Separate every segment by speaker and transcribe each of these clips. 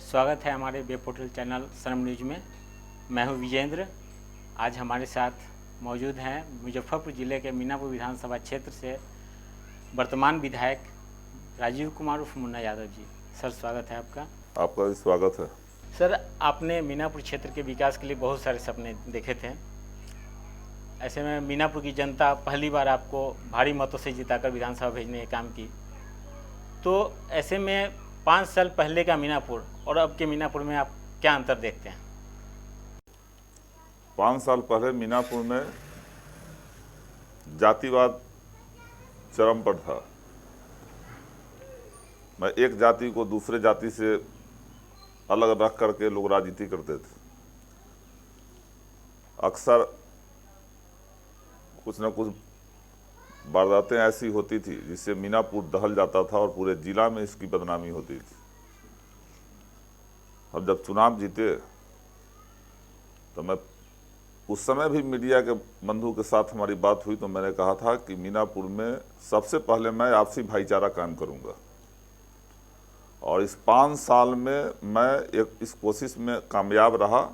Speaker 1: स्वागत है हमारे वेब पोर्टल चैनल श्रम न्यूज में। मैं हूं विजेंद्र। आज हमारे साथ मौजूद हैं मुजफ्फरपुर ज़िले के मीनापुर विधानसभा क्षेत्र से वर्तमान विधायक राजीव कुमार उर्फ मुन्ना यादव जी। सर, स्वागत है आपका।
Speaker 2: आपका भी स्वागत है।
Speaker 1: सर, आपने मीनापुर क्षेत्र के विकास के लिए बहुत सारे सपने देखे थे। ऐसे में मीनापुर की जनता पहली बार आपको भारी मतों से जिताकर विधानसभा भेजने का काम की, तो ऐसे में 5 साल पहले का मीनापुर और अब के मीनापुर में आप क्या अंतर देखते हैं?
Speaker 2: 5 साल पहले मीनापुर में जातिवाद चरम पर था। मैं एक जाति को दूसरे जाति से अलग रख करके लोग राजनीति करते थे। अक्सर कुछ न कुछ वारदातें ऐसी होती थी जिससे मीनापुर दहल जाता था और पूरे जिला में इसकी बदनामी होती थी। अब जब चुनाव जीते तो मैं उस समय भी मीडिया के बंधु के साथ हमारी बात हुई तो मैंने कहा था कि मीनापुर में सबसे पहले मैं आपसी भाईचारा कायम करूंगा, और इस 5 साल में मैं इस कोशिश में कामयाब रहा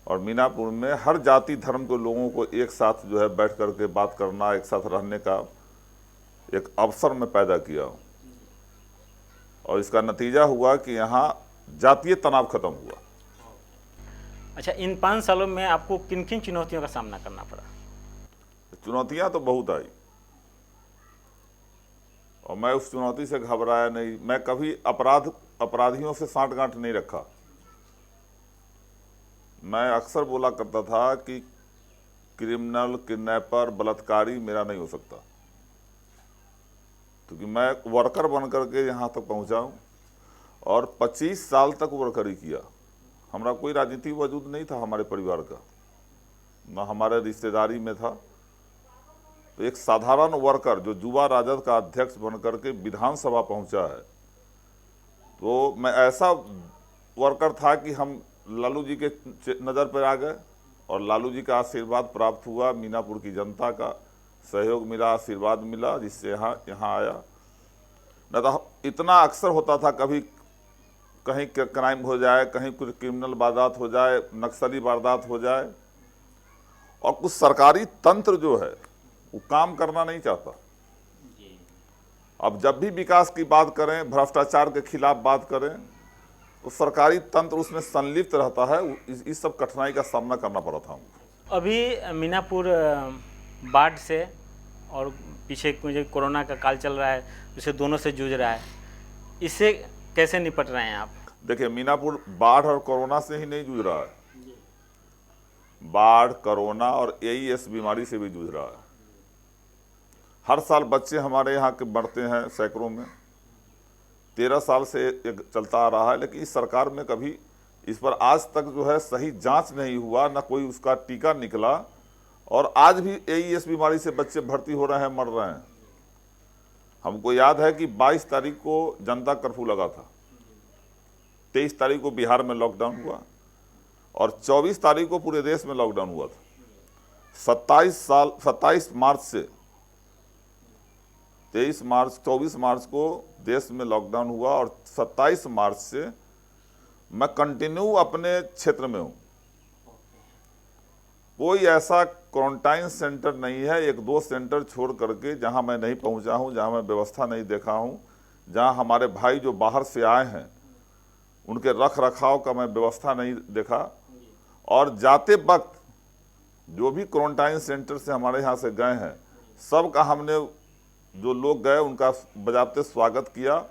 Speaker 2: और मीनापुर में हर जाति धर्म के लोगों को एक साथ जो है बैठ करके बात करना, एक साथ रहने का एक अवसर में पैदा किया। और इसका नतीजा हुआ कि यहाँ जातीय तनाव खत्म हुआ।
Speaker 1: अच्छा, इन 5 सालों में आपको किन किन चुनौतियों का सामना करना पड़ा?
Speaker 2: चुनौतियां तो बहुत आई और मैं उस चुनौती से घबराया नहीं। मैं कभी अपराधियों से सांठगांठ नहीं रखा। मैं अक्सर बोला करता था कि क्रिमिनल, किडनैपर, बलात्कारी मेरा नहीं हो सकता, क्योंकि मैं वर्कर बन करके यहाँ तक पहुँचा हूँ और 25 साल तक वर्करी किया। हमारा कोई राजनीतिक वजूद नहीं था हमारे परिवार का, न हमारे रिश्तेदारी में था। तो एक साधारण वर्कर जो युवा राजद का अध्यक्ष बन करके विधानसभा पहुँचा है, तो मैं ऐसा वर्कर था कि हम लालू जी के नज़र पर आ गए और लालू जी का आशीर्वाद प्राप्त हुआ। मीनापुर की जनता का सहयोग मिला, आशीर्वाद मिला, जिससे यहाँ आया। न तो इतना अक्सर होता था कभी कहीं क्राइम हो जाए, कहीं कुछ क्रिमिनल वारदात हो जाए, नक्सली वारदात हो जाए, और कुछ सरकारी तंत्र जो है वो काम करना नहीं चाहता। अब जब भी विकास की बात करें, भ्रष्टाचार के खिलाफ बात करें, तो सरकारी तंत्र उसमें संलिप्त रहता है। इस सब कठिनाई का सामना करना पड़ा था हमको।
Speaker 1: अभी मीनापुर बाढ़ से और पीछे मुझे कोरोना का काल चल रहा है, जिसे दोनों से जूझ रहा है, इससे कैसे निपट रहे हैं आप?
Speaker 2: देखिए, मीनापुर बाढ़ और कोरोना से ही नहीं जूझ रहा है, बाढ़, कोरोना और एईएस बीमारी से भी जूझ रहा है। हर साल बच्चे हमारे यहाँ के बढ़ते हैं सैकड़ों में। 13 साल से एक चलता आ रहा है, लेकिन इस सरकार में कभी इस पर आज तक जो है सही जांच नहीं हुआ, ना कोई उसका टीका निकला, और आज भी एईएस बीमारी से बच्चे भर्ती हो रहे हैं, मर रहे हैं। हमको याद है कि 22 तारीख को जनता कर्फ्यू लगा था, 23 तारीख को बिहार में लॉकडाउन हुआ और 24 तारीख को पूरे देश में लॉकडाउन हुआ था। 27 मार्च से 24 मार्च को देश में लॉकडाउन हुआ और 27 मार्च से मैं कंटिन्यू अपने क्षेत्र में हूँ। कोई ऐसा क्वारंटाइन सेंटर नहीं है, 1-2 सेंटर छोड़ करके, जहाँ मैं नहीं पहुँचा हूँ, जहाँ मैं व्यवस्था नहीं देखा हूँ, जहाँ हमारे भाई जो बाहर से आए हैं उनके रख रखाव का मैं व्यवस्था नहीं देखा। और जाते वक्त जो भी क्वारंटाइन सेंटर से हमारे यहाँ से गए हैं, सबका हमने, जो लोग गए उनका बजाते स्वागत किया।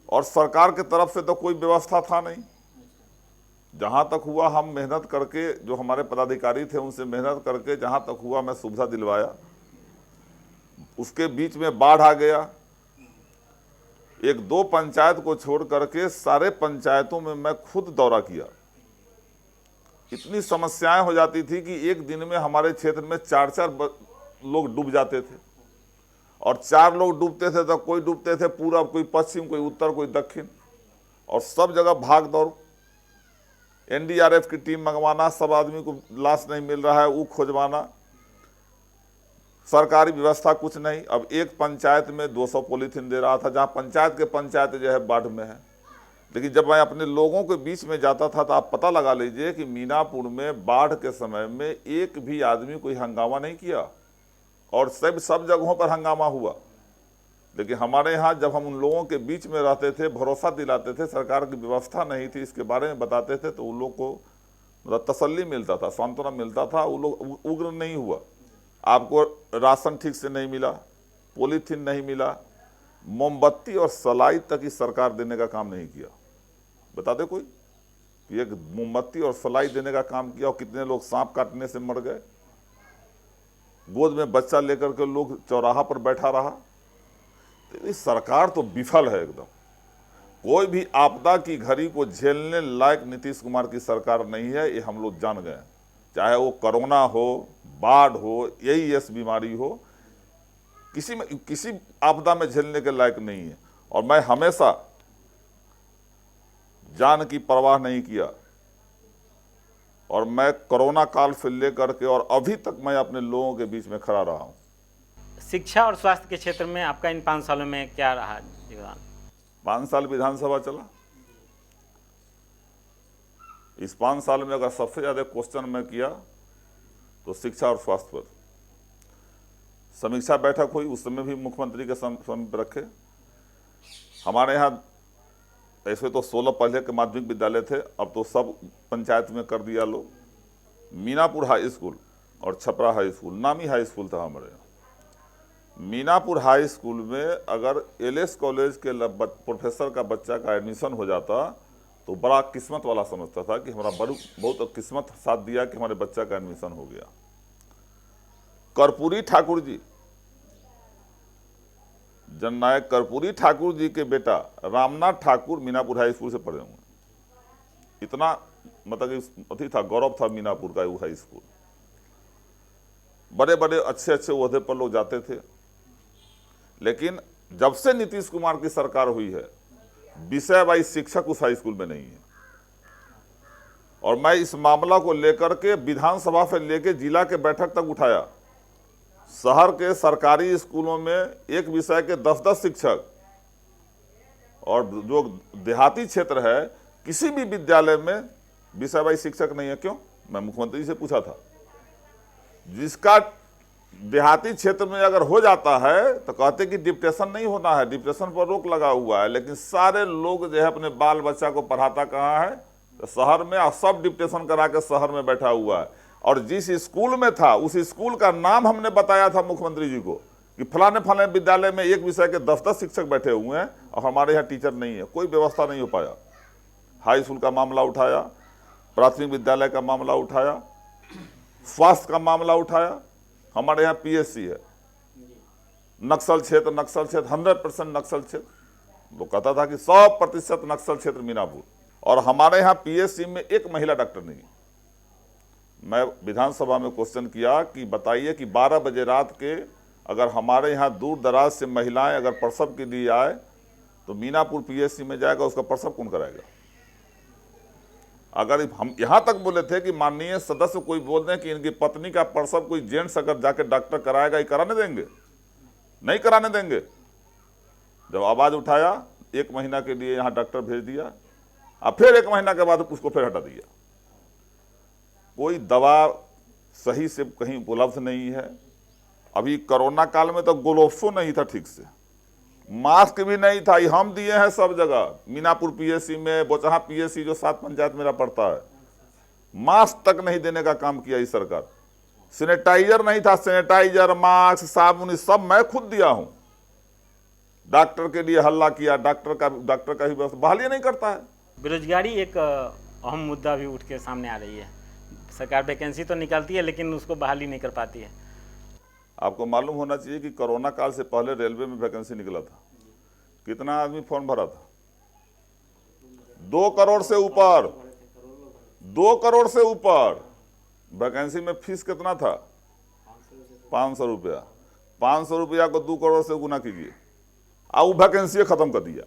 Speaker 2: और सरकार के तरफ से तो कोई व्यवस्था था नहीं। जहाँ तक हुआ हम मेहनत करके, जो हमारे पदाधिकारी थे उनसे मेहनत करके जहाँ तक हुआ मैं सुविधा दिलवाया। उसके बीच में बाढ़ आ गया। 1-2 पंचायत को छोड़ करके सारे पंचायतों में मैं खुद दौरा किया। इतनी समस्याएं हो जाती थी कि एक दिन में हमारे क्षेत्र में 4-4 लोग डूब जाते थे, और 4 लोग डूबते थे तो कोई डूबते थे पूरब, कोई पश्चिम, कोई उत्तर, कोई दक्षिण, और सब जगह भाग दौड़। एनडीआरएफ की टीम मंगवाना, सब आदमी को लाश नहीं मिल रहा है वो खोजवाना, सरकारी व्यवस्था कुछ नहीं। अब एक पंचायत में 200 पॉलीथीन दे रहा था, जहां पंचायत के पंचायत जो है बाढ़ में है। लेकिन जब मैं अपने लोगों के बीच में जाता था तो आप पता लगा लीजिए कि मीनापुर में बाढ़ के समय में एक भी आदमी कोई हंगामा नहीं किया, और सब जगहों पर हंगामा हुआ। लेकिन हमारे यहाँ जब हम उन लोगों के बीच में रहते थे, भरोसा दिलाते थे, सरकार की व्यवस्था नहीं थी इसके बारे में बताते थे, तो उन लोग को मतलब तसल्ली मिलता था, सांत्वना मिलता था, वो लोग उग्र नहीं हुआ। आपको राशन ठीक से नहीं मिला, पॉलीथीन नहीं मिला, मोमबत्ती और सलाई तक ही सरकार देने का काम नहीं किया। बता दे कोई कि एक मोमबत्ती और सलाई देने का काम किया और कितने लोग सांप काटने से मर गए। गोद में बच्चा लेकर के लोग चौराहा पर बैठा रहा। तो ये सरकार तो विफल है एकदम। कोई भी आपदा की घड़ी को झेलने लायक नीतीश कुमार की सरकार नहीं है, ये हम लोग जान गए। चाहे वो कोरोना हो, बाढ़ हो, एईएस बीमारी हो, किसी आपदा में झेलने के लायक नहीं है। और मैं हमेशा जान की परवाह नहीं किया, और मैं कोरोना काल से लेकर के और अभी तक मैं अपने लोगों के बीच में खड़ा रहा हूं।
Speaker 1: शिक्षा और स्वास्थ्य के क्षेत्र में आपका इन 5 सालों में क्या रहा योगदान?
Speaker 2: 5 साल विधानसभा चला। इस 5 साल में अगर सबसे ज्यादा क्वेश्चन मैं किया तो शिक्षा और स्वास्थ्य पर। समीक्षा बैठक हुई, उस समय भी मुख्यमंत्री के समीप रखे। हमारे यहाँ ऐसे तो 16 पहले के माध्यमिक विद्यालय थे, अब तो सब पंचायत में कर दिया लोग। मीनापुर हाई स्कूल और छपरा हाई स्कूल, नामी हाई स्कूल था हमारे यहाँ। मीनापुर हाई स्कूल में अगर एलएस कॉलेज के प्रोफेसर का बच्चा का एडमिशन हो जाता तो बड़ा किस्मत वाला समझता था कि हमारा बहुत किस्मत साथ दिया कि हमारे बच्चा का एडमिशन हो गया। कर्पूरी ठाकुर जी, जननायक कर्पूरी ठाकुर जी के बेटा रामनाथ ठाकुर मीनापुर हाई स्कूल से पढ़े हुए। इतना मतलब अति था, गौरव था मीनापुर का वो हाई स्कूल। बड़े बड़े अच्छे अच्छे ओहदे पर लोग जाते थे। लेकिन जब से नीतीश कुमार की सरकार हुई है, विषय वाइज शिक्षक उस हाई स्कूल में नहीं है। और मैं इस मामला को लेकर के विधानसभा से लेकर जिला के बैठक तक उठाया। शहर के सरकारी स्कूलों में एक विषय के 10-10 शिक्षक, और जो देहाती क्षेत्र है किसी भी विद्यालय में विषय वाइज शिक्षक नहीं है। क्यों? मैं मुख्यमंत्री से पूछा था। जिसका देहाती क्षेत्र में अगर हो जाता है तो कहते कि डिप्रेशन नहीं होना है, डिप्रेशन पर रोक लगा हुआ है। लेकिन सारे लोग जो है अपने बाल बच्चा को पढ़ाता कहाँ है? तो शहर में, और सब डिप्रेशन करा के शहर में बैठा हुआ है। और जिस स्कूल में था उस स्कूल का नाम हमने बताया था मुख्यमंत्री जी को कि फलाने फलाने विद्यालय में एक विषय के 10-10 शिक्षक बैठे हुए हैं और हमारे यहाँ टीचर नहीं है। कोई व्यवस्था नहीं हो पाया। हाई स्कूल का मामला उठाया, प्राथमिक विद्यालय का मामला उठाया, स्वास्थ्य का मामला उठाया। हमारे यहाँ पीएससी है, नक्सल क्षेत्र 100% नक्सल क्षेत्र। वो कहता था कि 100% नक्सल क्षेत्र मीनापुर, और हमारे यहाँ पीएससी में एक महिला डॉक्टर नहीं। मैं विधानसभा में क्वेश्चन किया कि बताइए कि 12 बजे रात के अगर हमारे यहाँ दूर दराज से महिलाएं अगर प्रसव के लिए आए तो मीनापुर पीएससी में जाएगा, उसका प्रसव कौन कराएगा? अगर हम यहाँ तक बोले थे कि माननीय सदस्य कोई बोल दें कि इनकी पत्नी का प्रसव कोई जेंट्स अगर जाके डॉक्टर कराएगा, ये कराने देंगे? नहीं कराने देंगे। जब आवाज उठाया, 1 महीना के लिए यहाँ डॉक्टर भेज दिया, और फिर 1 महीना के बाद उसको फिर हटा दिया। कोई दवा सही से कहीं उपलब्ध नहीं है। अभी कोरोना काल में तो ग्लोव्सो नहीं था ठीक से, मास्क भी नहीं था। हम दिए हैं सब जगह, मीनापुर पीएससी में, बोचहा पीएससी जो 7 पंचायत मेरा पड़ता है, मास्क तक नहीं देने का काम किया इस सरकार। सैनिटाइजर नहीं था, सैनिटाइजर, मास्क, साबुन सब मैं खुद दिया हूं। डॉक्टर के लिए हल्ला किया, डॉक्टर का ही व्यवस्था बहाली नहीं करता है।
Speaker 1: बेरोजगारी एक अहम मुद्दा भी उठ के सामने आ रही है। सरकार वैकेंसी तो निकालती है लेकिन उसको बहाली नहीं कर पाती है।
Speaker 2: आपको मालूम होना चाहिए कि कोरोना काल से पहले रेलवे में वैकेंसी निकला था। कितना आदमी फॉर्म भरा था? 2 करोड़ से ऊपर, 2 करोड़ से ऊपर। वैकेंसी में फीस कितना था? 500 रुपया। 500 रुपया को 2 करोड़ से गुना कीजिए, और वैकेंसी खत्म कर दिया,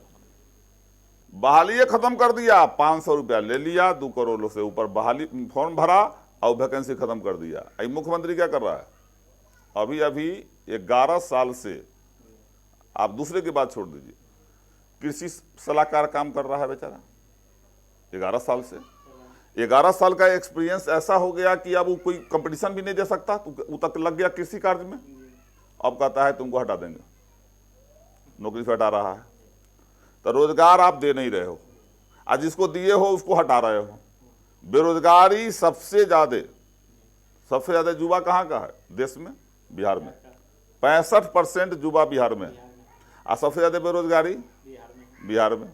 Speaker 2: बहाली खत्म कर दिया। 500 रुपया ले लिया, 2 करोड़ से ऊपर बहाली फॉर्म भरा और वैकेंसी खत्म कर दिया। मुख्यमंत्री क्या कर रहा है? अभी 11 साल से, आप दूसरे की बात छोड़ दीजिए, कृषि सलाहकार काम कर रहा है बेचारा। 11 साल से 11 साल का एक्सपीरियंस ऐसा हो गया कि अब वो कोई कंपटीशन भी नहीं दे सकता, तो वो तक लग गया कृषि कार्य में। अब कहता है तुमको हटा देंगे, नौकरी से हटा रहा है। तो रोजगार आप दे नहीं रहे हो, आज जिसको दिए हो उसको हटा रहे हो। बेरोजगारी सबसे ज्यादा युवा कहाँ का है देश में? बिहार में 65% युवा बिहार में, और सबसे ज्यादा बेरोजगारी बिहार में।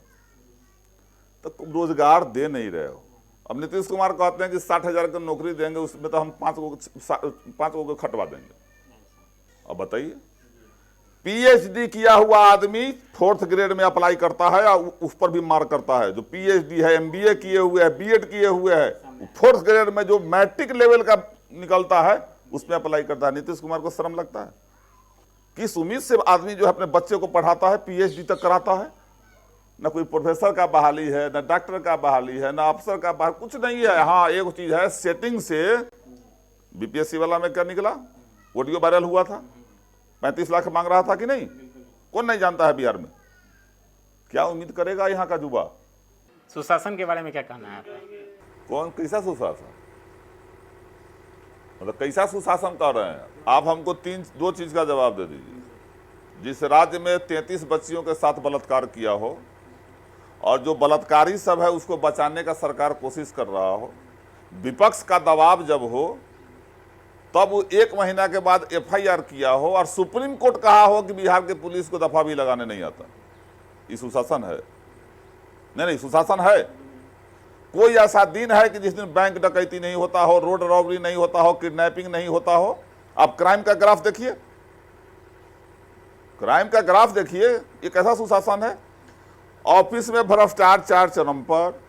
Speaker 2: तो रोजगार दे नहीं रहे हो। अब नीतीश कुमार कहते हैं कि 60,000 की नौकरी देंगे, उसमें तो हम 5 गो को खटवा देंगे। अब बताइए, पीएचडी किया हुआ आदमी 4th ग्रेड में अप्लाई करता है और उस पर भी मार करता है। जो पीएचडी है, एमबीए किए हुए है, बीएड किए हुए है, 4th ग्रेड में जो मैट्रिक लेवल का निकलता है उसमें अप्लाई करता है। नीतीश कुमार को शर्म लगता है? किस उम्मीद से आदमी जो है अपने बच्चे को पढ़ाता है, पीएचडी तक कराता है? ना कोई प्रोफेसर का बहाली है, ना डॉक्टर का बहाली है, ना अफसर का बहाली, कुछ नहीं है। हाँ, एक चीज है, सेटिंग से बीपीएससी वाला में क्या निकला, ऑडियो वायरल हुआ था, 35 लाख मांग रहा था कि नहीं? कौन नहीं जानता है बिहार में? क्या उम्मीद करेगा यहाँ का युवा?
Speaker 1: सुशासन के बारे में क्या कहना है आपका?
Speaker 2: कौन, कैसा सुशासन? मतलब कैसा सुशासन कर रहे हैं आप? हमको 2 चीज का जवाब दे दीजिए। जिस राज्य में 33 बच्चियों के साथ बलात्कार किया हो और जो बलात्कारी सब है उसको बचाने का सरकार कोशिश कर रहा हो, विपक्ष का दबाव जब हो, तब 1 महीना के बाद एफआईआर किया हो और सुप्रीम कोर्ट कहा हो कि बिहार के पुलिस को दफा भी लगाने नहीं आता, ये सुशासन है? नहीं, सुशासन है। कोई ऐसा दिन है कि जिस दिन बैंक डकैती नहीं होता हो, रोड रॉबरी नहीं होता हो, किडनैपिंग नहीं होता हो? आप क्राइम का ग्राफ देखिए, क्राइम का ग्राफ देखिए, ये कैसा सुशासन है? ऑफिस में भ्रष्टाचार चरम पर,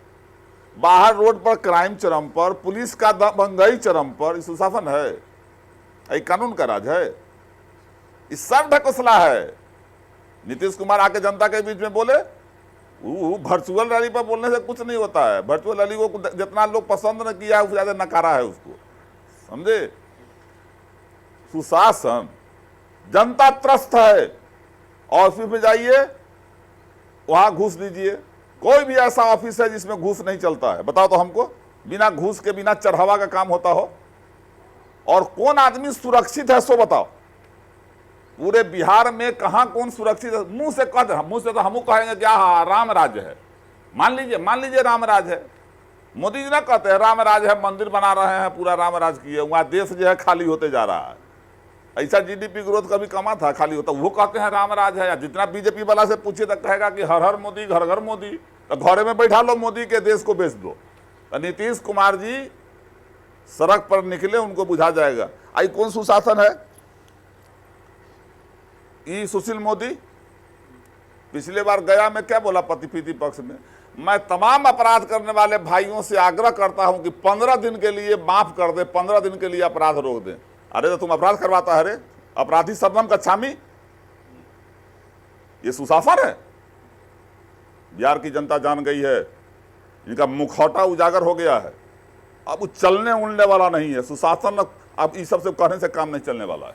Speaker 2: बाहर रोड पर क्राइम चरम पर, पुलिस का दबंगई चरम पर। ये सुशासन है? ये कानून का राज है? इस सब ढकोसला है। नीतीश कुमार आके जनता के बीच में बोले, वर्चुअल रैली पर बोलने से कुछ नहीं होता है। वर्चुअल रैली को जितना लोग पसंद न किया है उससे ज्यादा नकारा है उसको, समझे? सुशासन, जनता त्रस्त है। ऑफिस में जाइए, वहां घूस लीजिए। कोई भी ऐसा ऑफिस है जिसमें घूस नहीं चलता है? बताओ तो हमको, बिना घूस के, बिना चढ़ावा का काम होता हो? और कौन आदमी सुरक्षित है सो बताओ? पूरे बिहार में कहां कौन सुरक्षित है? मुंह से कह दे, मुंह से तो हम कहेंगे क्या, हाँ राम राज्य है। मान लीजिए राम राज है। मोदी जी ना कहते हैं राम राज है, मंदिर बना रहे हैं, पूरा राम राज किए, वहां देश जो है खाली होते जा रहा है। ऐसा जीडीपी ग्रोथ कभी कमा था, खाली होता? वो कहते हैं राम राज है। या जितना बीजेपी वाला से पूछिए तो कहेगा कि हर हर मोदी, घर घर मोदी। तो घरे में बैठा लो मोदी के, देश को बेच दो। तो नीतीश कुमार जी सड़क पर निकले, उनको बुझा जाएगा। आई कौन सुशासन है? ई सुशील मोदी पिछले बार गया में क्या बोला प्रतिपीति पक्ष में? मैं तमाम अपराध करने वाले भाइयों से आग्रह करता हूं कि 15 दिन के लिए माफ कर दे, 15 दिन के लिए अपराध रोक दे। अरे तो तुम अपराध करवाता है रे, अपराधी शबनम कच्छामी। ये सुशासन है? बिहार की जनता जान गई है, इनका मुखौटा उजागर हो गया है। अब वो चलने उड़ने वाला नहीं है सुशासन। अब इस सब से कहने से काम नहीं चलने वाला है।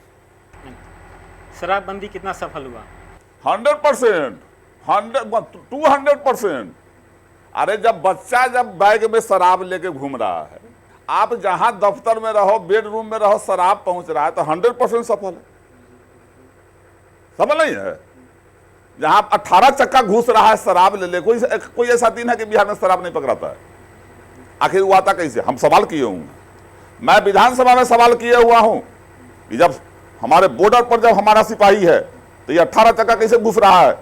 Speaker 1: शराबबंदी कितना सफल हुआ?
Speaker 2: 100%, 200%। अरे जब बच्चा जब बैग में शराब लेके घूम रहा है, आप जहां दफ्तर में रहो, बेडरूम में रहो, शराब पहुंच रहा है, तो 100% सफल है। सफल नहीं है? जहां 18 चक्का घुस रहा है शराब ले ले, कोई ऐसा दिन है कि बिहार में शराब नहीं पकड़ाता है? आखिर वो आता कैसे? हम सवाल किए हूं, मैं विधानसभा में सवाल किए हुआ हूं कि जब हमारे बॉर्डर पर जब हमारा सिपाही है तो ये 18 चक्का कैसे घुस रहा है?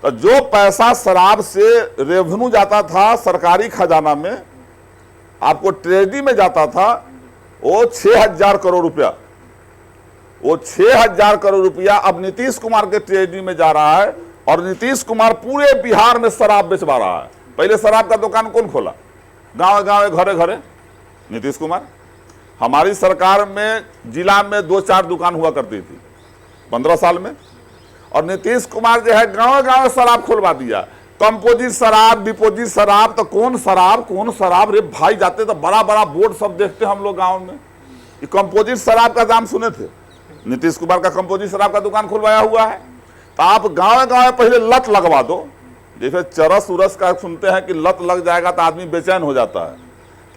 Speaker 2: तो जो पैसा शराब से रेवेन्यू जाता था सरकारी खजाना में, आपको ट्रेजरी में जाता था, वो 6,000 करोड़ रुपया, वो 6,000 करोड़ रुपया अब नीतीश कुमार के ट्रेजरी में जा रहा है। और नीतीश कुमार पूरे बिहार में शराब बेचवा रहा है। पहले शराब का दुकान कौन खोला? गांव गांव, घरे घरे नीतीश कुमार। हमारी सरकार में जिला में 2-4 दुकान हुआ करती थी 15 साल में, और नीतीश कुमार जो है गांव गांव शराब खुलवा दिया। कंपोजिट शराब, डिपोजिट शराब। तो कौन शराब रे भाई? जाते तो बड़ा बड़ा बोर्ड सब देखते हम लोग गांव में। ये कंपोजिट शराब का दाम सुने थे? नीतीश कुमार का कंपोजिट शराब का दुकान खुलवाया हुआ है। तो आप गांव गांव पहले लत लगवा दो, जैसे चरस उरस का सुनते हैं कि लत लग जाएगा तो आदमी बेचैन हो जाता है।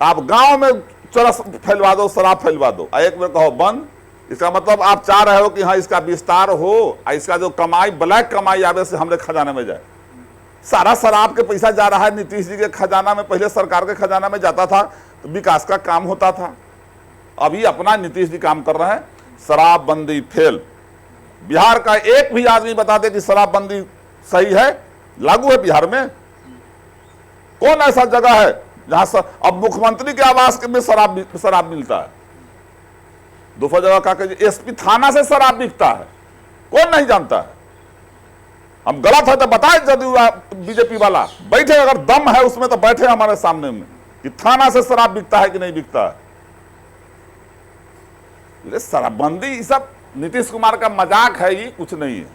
Speaker 2: आप गांव में चरस फैलवा दो, शराब फैलवा दो, एक बार कहो बंद, इसका मतलब आप चाह रहे हो कि हाँ इसका विस्तार हो, इसका जो कमाई ब्लैक कमाई आवे से हमारे खजाने में जाए। सारा शराब के पैसा जा रहा है नीतीश जी के खजाना में, पहले सरकार के खजाना में जाता था तो विकास का काम होता था। अभी अपना नीतीश जी काम कर रहे हैं, शराबबंदी फेल। बिहार का एक भी आदमी बता दे कि शराबबंदी सही है, लागू है बिहार में? कौन ऐसा जगह है जहां अब मुख्यमंत्री के आवास में शराब मिलता है? दूसरा जगह का एसपी थाना से शराब बिकता है, कौन नहीं जानता है? हम गलत है तो बताए जदयू बीजेपी वाला, बैठे अगर दम है उसमें तो बैठे हमारे सामने में कि थाना से शराब बिकता है कि नहीं बिकता है। शराबबंदी सब नीतीश कुमार का मजाक है, ये कुछ नहीं है।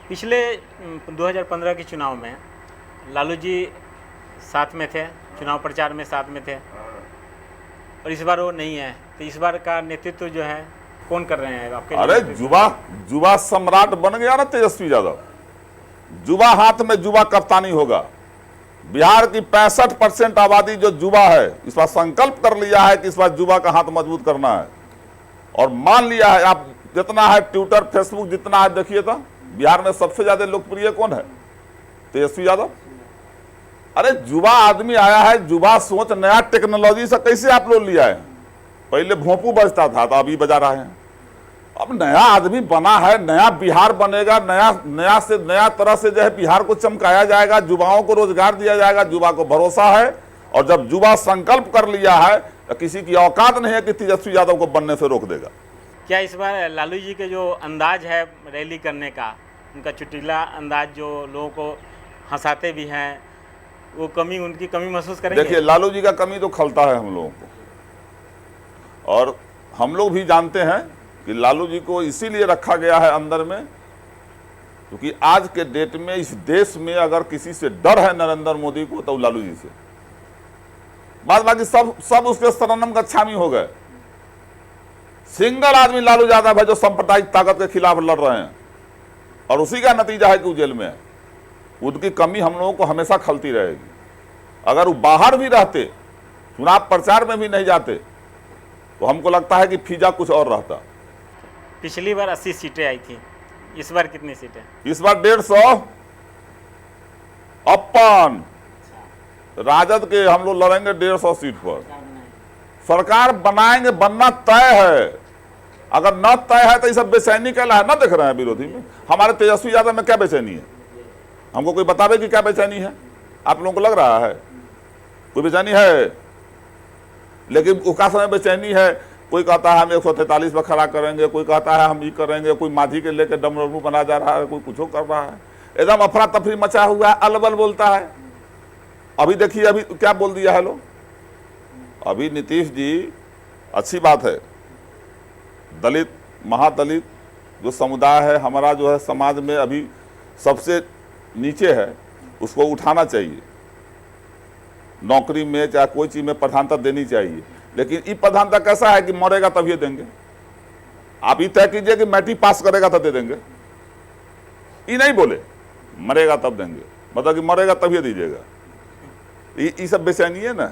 Speaker 1: पिछले 2015 के चुनाव में लालू जी साथ में थे, चुनाव प्रचार में साथ में थे, और इस बार वो नहीं है, तो इस बार का नेतृत्व जो है कौन कर रहे हैं आपके?
Speaker 2: अरे जुबा सम्राट बन गया ना तेजस्वी यादव। जुबा हाथ में जुबा कप्तानी होगा। बिहार की 65% आबादी जो जुबा है, इस बार संकल्प कर लिया है कि इस बार जुबा का हाथ मजबूत करना है, और मान लिया है। आप जितना है ट्विटर फेसबुक जितना है देखिए तो बिहार में सबसे ज्यादा लोकप्रिय कौन है? तेजस्वी यादव। अरे जुबा आदमी आया है, जुबा सोच नया टेक्नोलॉजी से कैसे आप लोग लिया है? पहले भोंपू बजता था तो अभी बजा रहे हैं। अब नया आदमी बना है, नया बिहार बनेगा, नया तरह से जो है बिहार को चमकाया जाएगा, युवाओं को रोजगार दिया जाएगा, युवा को भरोसा है। और जब युवा संकल्प कर लिया है तो किसी की औकात नहीं है कि तेजस्वी यादव को बनने से रोक देगा।
Speaker 1: क्या इस बार लालू जी के जो अंदाज है रैली करने का, उनका चुटीला अंदाज जो लोगों को हंसाते भी हैं, वो कमी, उनकी कमी महसूस करेंगे?
Speaker 2: देखिए लालू जी का कमी तो खलता है हम लोगों को, और हम लोग भी जानते हैं कि लालू जी को इसीलिए रखा गया है अंदर में क्योंकि आज के डेट में इस देश में अगर किसी से डर है नरेंद्र मोदी को तो लालू जी से। बाद बाकी सब उसके शरणम गच्छामी हो गए। सिंगल आदमी लालू यादव है जो सांप्रदायिक ताकत के खिलाफ लड़ रहे हैं, और उसी का नतीजा है कि वो जेल में है। उनकी कमी हम लोगों को हमेशा खलती रहेगी। अगर वो बाहर भी रहते, चुनाव प्रचार में भी नहीं जाते, तो हमको लगता है कि फिजा कुछ और रहता।
Speaker 1: पिछली बार 80 सीटें आई थी, इस बार कितनी सीटें?
Speaker 2: इस बार 150। अपन राजद के हम लोग लड़ेंगे 150 सीट पर। सरकार बनाएंगे, बनना तय है। अगर न तय है तो ये सब बेचैनी कहला है ना, देख रहे हैं विरोधी में। हमारे तेजस्वी यादव में क्या बेचैनी है? हमको कोई बतावे कि क्या बेचैनी है? आप लोगों को लग रहा है कोई बेचैनी है? लेकिन उसका समय बेचैनी है। कोई कहता है हम 143 पर खड़ा करेंगे, कोई कहता है हम ये करेंगे, कोई माझी के लेकर डमरू बना जा रहा है, कोई कुछ कर रहा है। एकदम अफरा तफरी मचा हुआ है, अलबल बोलता है। अभी देखिए अभी क्या बोल दिया है लोग। अभी नीतीश जी, अच्छी बात है, दलित महादलित जो समुदाय है हमारा, जो है समाज में अभी सबसे नीचे है, उसको उठाना चाहिए। नौकरी में चाहे कोई चीज में प्रधानता देनी चाहिए। लेकिन ये प्रधानता कैसा है कि मरेगा तभी देंगे। आप ये तय कीजिए कि मैट्रिक पास करेगा तब दे देंगे, ये नहीं बोले मरेगा तब देंगे, मतलब कि मरेगा तभी दीजिएगा। ये सब बेचैनी है ना,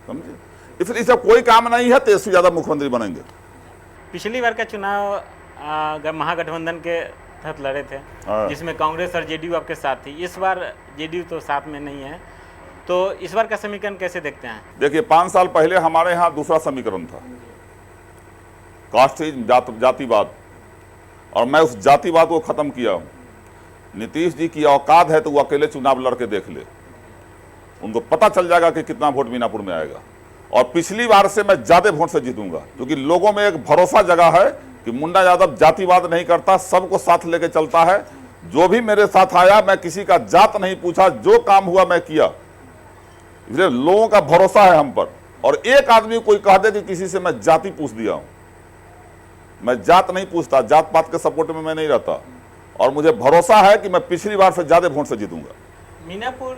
Speaker 2: समझे? इसलिए सब कोई काम नहीं है। तेजस्वी यादव मुख्यमंत्री बनेंगे।
Speaker 1: पिछली बार का चुनाव महागठबंधन के तहत लड़े थे, जिसमें कांग्रेस और जेडीयू आपके साथ थी। इस बार जेडीयू तो साथ में नहीं है, तो इस बार का समीकरण कैसे देखते हैं?
Speaker 2: देखिए 5 साल पहले हमारे यहाँ दूसरा समीकरण था, कास्टिज्म, जातिवाद, और मैं उस जातिवाद को खत्म किया हूँ। नीतीश जी की औकात है तो वो अकेले चुनाव लड़के देख ले, उनको पता चल जाएगा कि कितना वोट मीनापुर में आएगा। और पिछली बार से मैं ज्यादा वोट से जीतूंगा, क्योंकि लोगों में एक भरोसा जगह है कि मुंडा यादव जातिवाद नहीं करता, सबको साथ लेके चलता है। जो भी मेरे साथ आया, मैं किसी का जात नहीं पूछा, जो काम हुआ मैं किया। इसलिए लोगों का भरोसा है हम पर। और एक आदमी कोई कह दे कि किसी से मैं जाति पूछ दिया हूं, मैं जात नहीं पूछता, जात पात के सपोर्ट में मैं नहीं रहता। और मुझे भरोसा है कि मैं पिछली बार से ज्यादा वोट से जीतूंगा।
Speaker 1: मीनापुर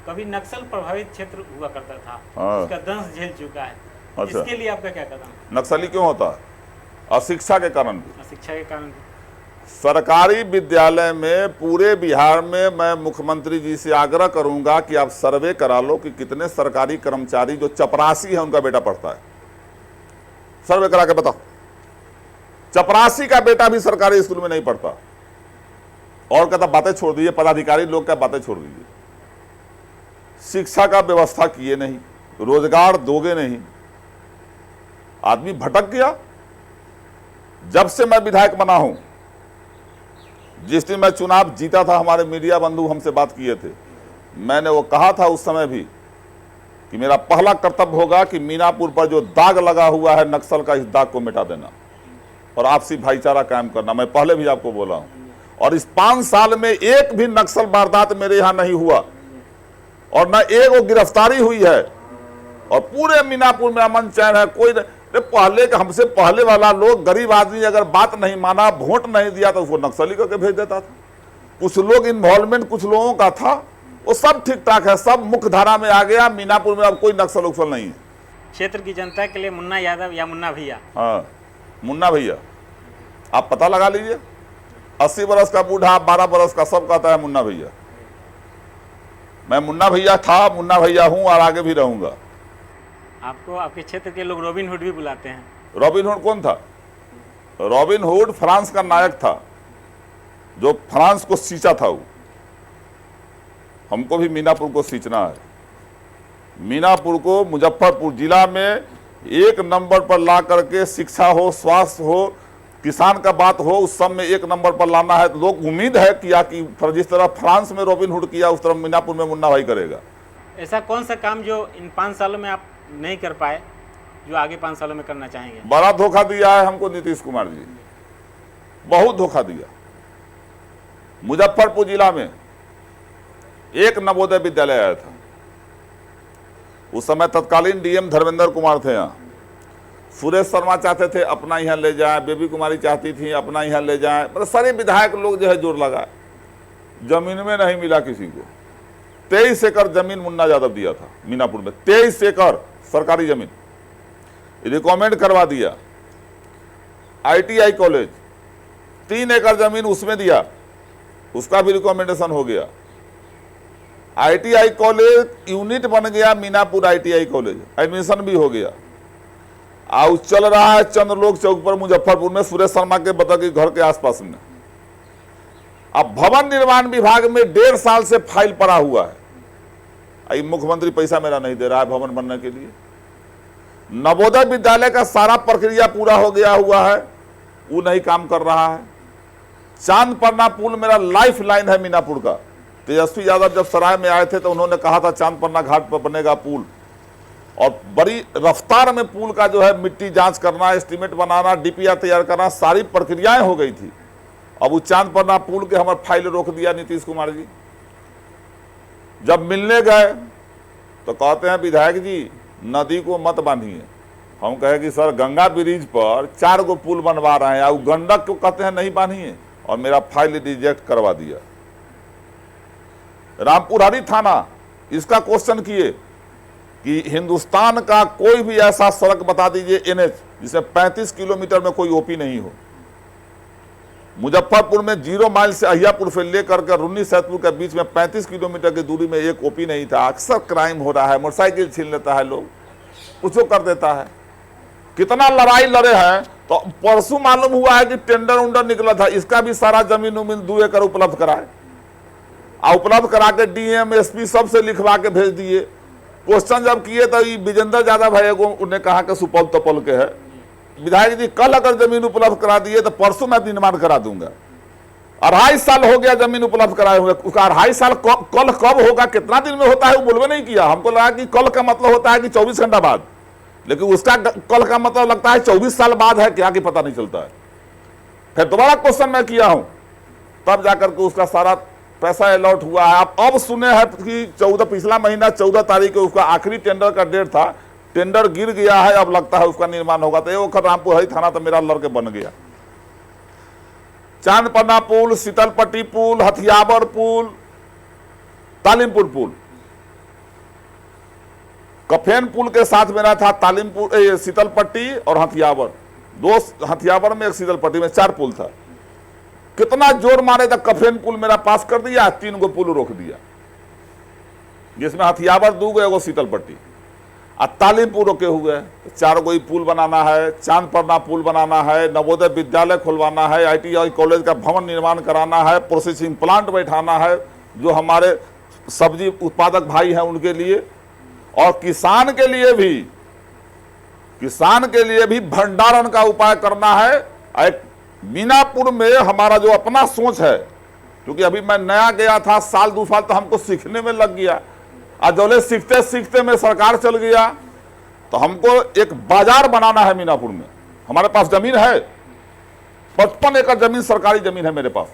Speaker 1: कभी नक्सल प्रभावित क्षेत्र हुआ करता था, उसका दंश झेल चुका है।
Speaker 2: अच्छा।
Speaker 1: इसके लिए आपका क्या कदम?
Speaker 2: नक्सली क्यों होता है? अशिक्षा के कारण भी।
Speaker 1: शिक्षा के कारण?
Speaker 2: सरकारी विद्यालय में पूरे बिहार में मैं मुख्यमंत्री जी से आग्रह करूंगा कि आप सर्वे करा लो कि कितने सरकारी कर्मचारी जो चपरासी है उनका बेटा पढ़ता है। सर्वे करा के बताओ, चपरासी का बेटा भी सरकारी स्कूल में नहीं पढ़ता। और कहता बातें छोड़ दीजिए, पदाधिकारी लोग क्या बातें छोड़ दीजिए, शिक्षा का व्यवस्था किए नहीं, रोजगार दोगे नहीं, आदमी भटक गया। जब से मैं विधायक बना हूं, जिस दिन मैं चुनाव जीता था, हमारे मीडिया बंधु हमसे बात किए थे, मैंने वो कहा था उस समय भी कि मेरा पहला कर्तव्य होगा कि मीनापुर पर जो दाग लगा हुआ है नक्सल का, इस दाग को मिटा देना और आपसी भाईचारा कायम करना। मैं पहले भी आपको बोला हूं। और इस 5 साल में एक भी नक्सल वारदात मेरे यहां नहीं हुआ और न एक वो गिरफ्तारी हुई है और पूरे मीनापुर में अमन चैन है। कोई पहले के हमसे पहले वाला लोग, गरीब आदमी अगर बात नहीं माना, वोट नहीं दिया तो उसको नक्सली करके भेज देता था। कुछ लोग इन्वॉल्वमेंट कुछ लोगों का था, वो सब ठीक ठाक है, सब मुख्य धारा में आ गया। मीनापुर में अब कोई नक्सल उक्सल नहीं है।
Speaker 1: क्षेत्र की जनता के लिए मुन्ना यादव या मुन्ना भैया?
Speaker 2: हाँ, मुन्ना भैया। आप पता लगा लीजिए, 80 बरस का बूढ़ा, 12 बरस का, सब कहता है मुन्ना भैया। मैं मुन्ना भैया था, मुन्ना भैया हूं और आगे भी रहूंगा।
Speaker 1: आपको आपके क्षेत्र के लोग रॉबिन हुड भी बुलाते हैं।
Speaker 2: रॉबिन हुड कौन था? रॉबिन हुड फ्रांस का नायक था, जो फ्रांस को सींचा था। वो हमको भी मीनापुर को सींचना है। मीनापुर को मुजफ्फरपुर जिला में 1 नंबर पर ला करके, शिक्षा हो, स्वास्थ्य हो, किसान का बात हो, उस सब में 1 नंबर पर लाना है। तो लोग उम्मीद है किया कि जिस तरह फ्रांस में रॉबिन हुड किया, उस तरह मीनापुर में मुन्ना भाई करेगा।
Speaker 1: ऐसा कौन सा काम जो इन 5 सालों में आप नहीं कर पाए, जो आगे 5 सालों में करना चाहेंगे?
Speaker 2: बड़ा धोखा दिया है हमको नीतीश कुमार जी, बहुत धोखा दिया। मुजफ्फरपुर जिला में एक नवोदय विद्यालय आया था। उस समय तत्कालीन डीएम धर्मेंद्र कुमार थे। यहाँ सुरेश शर्मा चाहते थे अपना यहाँ ले जाए, बेबी कुमारी चाहती थी अपना यहाँ ले जाए, मतलब सारे विधायक लोग जो है जोर लगाए। जमीन में नहीं मिला किसी को। 23 एकड़ जमीन मुन्ना यादव दिया था मीनापुर में, 23 एकड़ सरकारी जमीन रिकमेंड करवा दिया। ITI कॉलेज 3 एकड़ जमीन उसमें दिया, उसका भी रिकमेंडेशन हो गया। ITI कॉलेज यूनिट बन गया मीनापुर ITI कॉलेज, एडमिशन भी हो गया। और चल रहा है चंद्रलोक चौक पर मुजफ्फरपुर में, सुरेश शर्मा के बता के घर के आसपास में। अब भवन निर्माण विभाग में 1.5 साल से फाइल पड़ा हुआ है। मुख्यमंत्री पैसा मेरा नहीं दे रहा है भवन बनने के लिए। नवोदय विद्यालय का सारा प्रक्रिया पूरा हो गया हुआ है, वो नहीं काम कर रहा है। चांदपरना पुल मेरा लाइफ लाइन है मीनापुर का। तेजस्वी यादव जब सराय में आए थे तो उन्होंने कहा था चांदपरना घाट पर बनेगा पुल, और बड़ी रफ्तार में पुल का जो है मिट्टी जांच करना, एस्टीमेट बनाना, DPR तैयार करना, सारी प्रक्रियाएं हो गई थी। अब वो चांदपरना पुल के हमारे फाइल रोक दिया नीतीश कुमार जी। जब मिलने गए तो कहते हैं विधायक जी नदी को मत बांधिए। हम कहे कि सर गंगा ब्रिज पर 4 गो पुल बनवा रहे हैं, और गंडक को कहते हैं नहीं बांधिए, और मेरा फाइल रिजेक्ट करवा दिया। रामपुरहरी थाना, इसका क्वेश्चन किए कि हिंदुस्तान का कोई भी ऐसा सड़क बता दीजिए NH जिसमें 35 किलोमीटर में कोई OP नहीं हो। मुजफ्फरपुर में 0 माइल से अहियापुर से लेकर के रुन्नी सैदपुर के बीच में 35 किलोमीटर की दूरी में एक OP नहीं था। अक्सर क्राइम हो रहा है, मोटरसाइकिल छीन लेता है लोग, कुछ कर देता है। कितना लड़ाई लड़े हैं। तो परसों मालूम हुआ है कि टेंडर उंडर निकला था, इसका भी सारा जमीन उमीन 2 एकड़ उपलब्ध कराए, और उपलब्ध करा के DM SP सबसे लिखवा के भेज दिए। क्वेश्चन जब किए तो विजेंद्र यादव भाई को उन्हें कहा कि सुपौल तपौल के है। विधायक जी कल अगर जमीन उपलब्ध करा दिए तो परसों मैं निर्माण करा दूंगा। 2.5 साल हो गया जमीन उपलब्ध कराए हुए। उसका 2.5 साल कल कब होगा, कितना दिन में होता है वो बोलवे नहीं किया। हमको लगा कि कल का मतलब होता है कि 24 घंटा बाद, लेकिन उसका कल का मतलब लगता है 24 साल बाद है, क्या कि पता नहीं चलता है। फिर दोबारा क्वेश्चन मैं किया हूं, तब जाकर के उसका सारा पैसा अलॉट हुआ है। आप अब सुने हैं कि 14 पिछला महीना 14 तारीख को उसका आखिरी टेंडर का डेट था, टेंडर गिर गया है, अब लगता है उसका निर्माण होगा। तो एक रामपुरहरी थाना तो मेरा लड़के बन गया। चांदपरना पुल, शीतलपट्टी पुल, हथियावर पुल, तालीमपुर पुल, कफेन पुल के साथ मेरा था तालीमपुर, शीतलपट्टी और हथियावर। 2 हथियावर में, 1 शीतलपट्टी में, 4 पुल था। कितना जोर मारे तक कफेन पुल मेरा पास कर दिया, 3 गो पुल रोक दिया, जिसमें हथियावर 2 गो, एगो शीतल पट्टी, और तालीमपुर रोके हुए, 4 गो पुल बनाना है, चांदपरना पुल बनाना है, नवोदय विद्यालय खुलवाना है, ITI कॉलेज का भवन निर्माण कराना है, प्रोसेसिंग प्लांट बैठाना है जो हमारे सब्जी उत्पादक भाई हैं उनके लिए, और किसान के लिए भी भंडारण का उपाय करना है। एक मीनापुर में हमारा जो अपना सोच है, क्योंकि अभी मैं नया गया था, 1-2 साल तो हमको सीखने में लग गया, और जौले सीखते सीखते में सरकार चल गया, तो हमको एक बाजार बनाना है मीनापुर में। हमारे पास जमीन है, 55 एकड़ जमीन सरकारी जमीन है मेरे पास।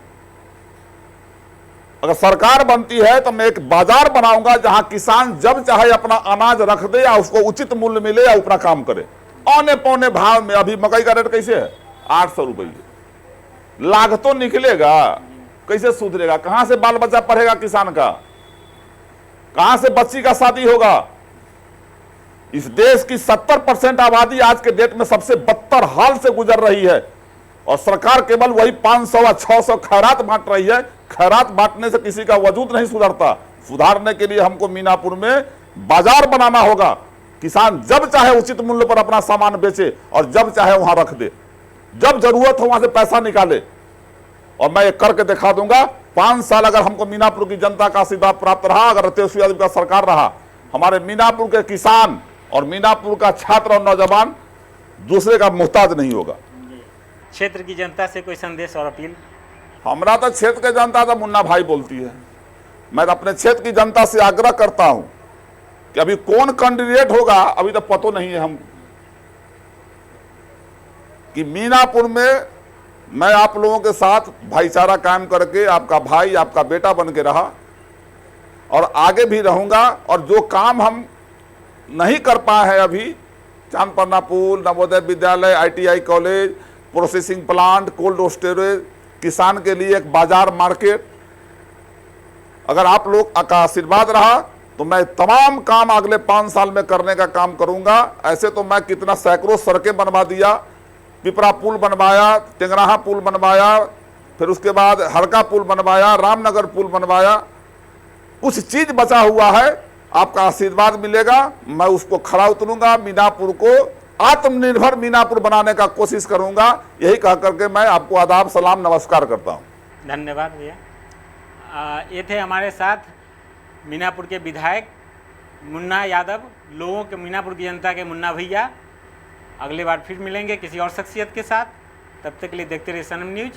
Speaker 2: अगर सरकार बनती है तो मैं एक बाजार बनाऊंगा जहां किसान जब चाहे अपना अनाज रख दे या उसको उचित मूल्य मिले या अपना काम करे, औने पौने भाव में। अभी मकई का रेट कैसे है? 800 रुपये। लाग तो निकलेगा, कैसे सुधरेगा? कहां से बाल बच्चा पढ़ेगा किसान का? कहां से बच्ची का शादी होगा? इस देश की 70% आबादी आज के डेट में सबसे बदतर हाल से गुजर रही है, और सरकार केवल वही 500 या 600 खैरात बांट रही है। खैरात बांटने से किसी का वजूद नहीं सुधरता। सुधारने के लिए हमको मीनापुर में बाजार बनाना होगा। किसान जब चाहे उचित मूल्य पर अपना सामान बेचे और जब चाहे वहां रख दे, जब जरूरत हो वहां से पैसा निकाले, और मैं ये करके दिखा दूंगा। 5 साल अगर हमको मीनापुर की जनता का आशीर्वाद प्राप्त रहा, अगर तेजस्वी यादव का सरकार रहा, हमारे मीनापुर के किसान और मीनापुर का छात्र और नौजवान दूसरे का मोहताज नहीं होगा।
Speaker 1: क्षेत्र की जनता से कोई संदेश और अपील?
Speaker 2: हमरा तो क्षेत्र के जनता तो मुन्ना भाई बोलती है। मैं अपने क्षेत्र की जनता से आग्रह करता हूं कि अभी कौन कैंडिडेट होगा अभी तो पता नहीं है हम, कि मीनापुर में मैं आप लोगों के साथ भाईचारा कायम करके आपका भाई, आपका बेटा बन के रहा, और आगे भी रहूंगा। और जो काम हम नहीं कर पाए हैं अभी, चांदपरना पुल, Navodaya Vidyalaya, ITI college, processing plant, cold storage, किसान के लिए एक बाजार मार्केट, अगर आप लोग का आशीर्वाद रहा तो मैं तमाम काम अगले 5 साल में करने का काम करूंगा। ऐसे तो मैं कितना सैकड़ों सड़कें बनवा दिया, पिपरा पुल बनवाया, टेंगराहा पुल बनवाया, फिर उसके बाद हड़का पुल बनवाया, रामनगर पुल बनवाया। कुछ चीज बचा हुआ है, आपका आशीर्वाद मिलेगा, मैं उसको खड़ा उतरूंगा। मीनापुर को आत्मनिर्भर मीनापुर बनाने का कोशिश करूंगा। यही कह करके मैं आपको आदाब, सलाम, नमस्कार करता हूं।
Speaker 1: धन्यवाद भैया। ये थे हमारे साथ मीनापुर के विधायक मुन्ना यादव, लोगों के, मीनापुर की जनता के मुन्ना भैया। अगली बार फिर मिलेंगे किसी और शख्सियत के साथ। तब तक के लिए देखते रहिए सनम न्यूज।